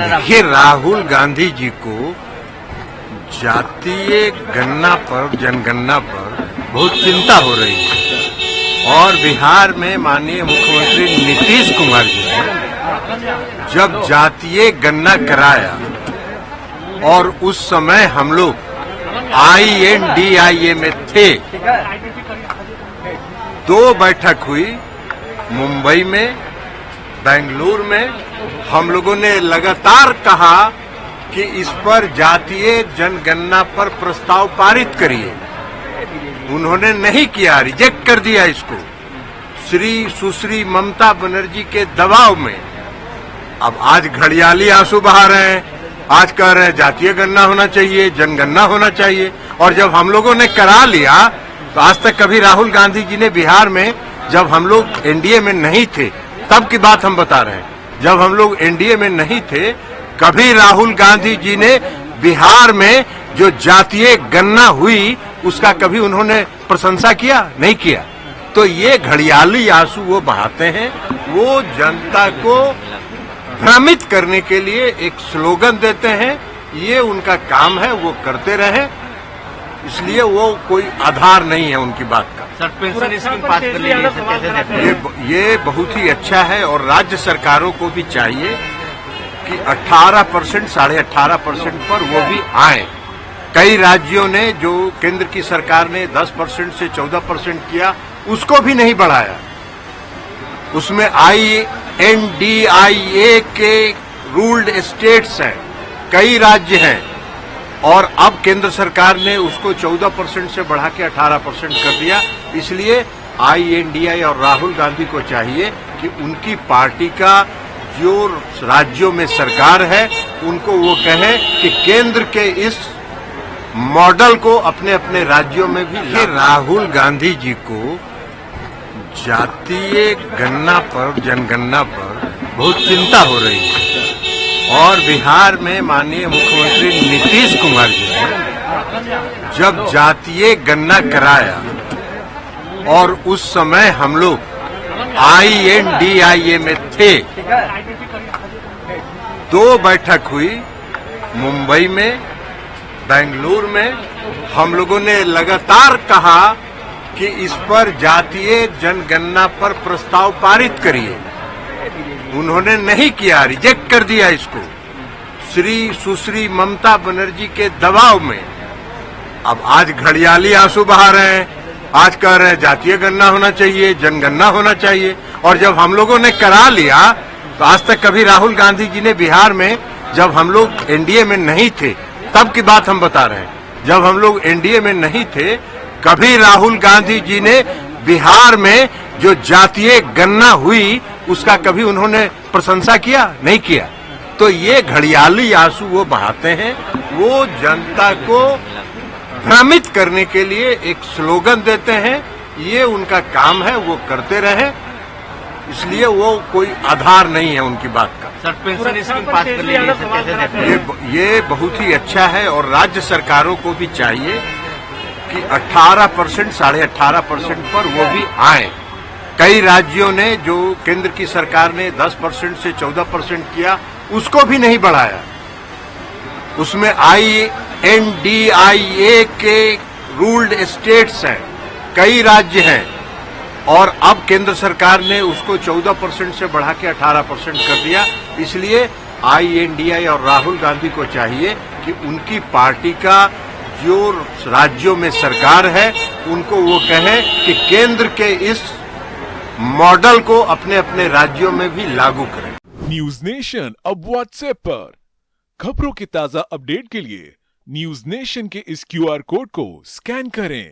देखिए, राहुल गांधी जी को जातीय गणना पर, जनगणना पर बहुत चिंता हो रही है और बिहार में माननीय मुख्यमंत्री नीतीश कुमार जी ने जब जातीय गणना कराया और उस समय हम लोग INDIA में थे, 2 बैठक हुई मुंबई में, बेंगलुरु में। हम लोगों ने लगातार कहा कि इस पर जातीय जनगणना पर प्रस्ताव पारित करिए। उन्होंने नहीं किया, रिजेक्ट कर दिया इसको। सुश्री ममता बनर्जी के दबाव में अब आज घड़ियाली आंसू बहा रहे हैं। आज कह रहे हैं जातीय गणना होना चाहिए, जनगणना होना चाहिए। और जब हम लोगों ने करा लिया तो आज तक कभी राहुल गांधी जी ने बिहार में, जब हम लोग एनडीए में नहीं थे तब की बात हम बता रहे हैं, जब हम लोग एनडीए में नहीं थे कभी राहुल गांधी जी ने बिहार में जो जातीय गणना हुई उसका कभी उन्होंने प्रशंसा किया? नहीं किया। तो ये घड़ियाली आंसू वो बहाते हैं, वो जनता को भ्रमित करने के लिए एक स्लोगन देते हैं। ये उनका काम है, वो करते रहे, इसलिए वो कोई आधार नहीं है उनकी बात का। सर, पेंशन स्कीम पास कर ली, ये बहुत ही अच्छा है और राज्य सरकारों को भी चाहिए कि 18%, 18.5% पर वो भी आए। कई राज्यों ने, जो केंद्र की सरकार ने 10% से 14% किया, उसको भी नहीं बढ़ाया। उसमें INDIA के रूल्ड स्टेट्स हैं, कई राज्य हैं, और अब केंद्र सरकार ने उसको 14% से बढ़ा के 18% कर दिया। इसलिए INDIA और राहुल गांधी को चाहिए कि उनकी पार्टी का जो राज्यों में सरकार है उनको वो कहे कि केंद्र के इस मॉडल को अपने अपने राज्यों में भी। राहुल गांधी जी को जातीय गणना पर, जनगणना पर बहुत चिंता हो रही है और बिहार में माननीय मुख्यमंत्री नीतीश कुमार जी ने जब जातीय गणना कराया और उस समय हम लोग INDIA में थे, 2 बैठक हुई मुंबई में, बेंगलुरु में। हम लोगों ने लगातार कहा कि इस पर जातीय जनगणना पर प्रस्ताव पारित करिए। उन्होंने नहीं किया, रिजेक्ट कर दिया इसको। सुश्री ममता बनर्जी के दबाव में अब आज घड़ियाली आंसू बहा रहे हैं। आज कह रहे हैं जातीय गणना होना चाहिए, जनगणना होना चाहिए। और जब हम लोगों ने करा लिया तो आज तक कभी राहुल गांधी जी ने बिहार में, जब हम लोग एनडीए में नहीं थे तब की बात हम बता रहे हैं, जब हम लोग एनडीए में नहीं थे कभी राहुल गांधी जी ने बिहार में जो जातीय गणना हुई उसका कभी उन्होंने प्रशंसा किया? नहीं किया। तो ये घड़ियाली आंसू वो बहाते हैं, वो जनता को भ्रमित करने के लिए एक स्लोगन देते हैं। ये उनका काम है, वो करते रहे, इसलिए वो कोई आधार नहीं है उनकी बात का। सर, पेंशन स्कीम पास कर ली, ये बहुत ही अच्छा है और राज्य सरकारों को भी चाहिए कि 18%, 18.5% पर वो भी आए। कई राज्यों ने, जो केंद्र की सरकार ने 10% से 14% किया, उसको भी नहीं बढ़ाया। उसमें INDIA के रूल्ड स्टेट्स हैं, कई राज्य हैं, और अब केंद्र सरकार ने उसको 14% से बढ़ा के 18% कर दिया। इसलिए INDIA और राहुल गांधी को चाहिए कि उनकी पार्टी का जो राज्यों में सरकार है उनको वो कहे कि केंद्र के इस मॉडल को अपने अपने राज्यों में भी लागू करें। न्यूज नेशन अब व्हाट्सएप पर खबरों के ताजा अपडेट के लिए न्यूज नेशन के इस QR कोड को स्कैन करें।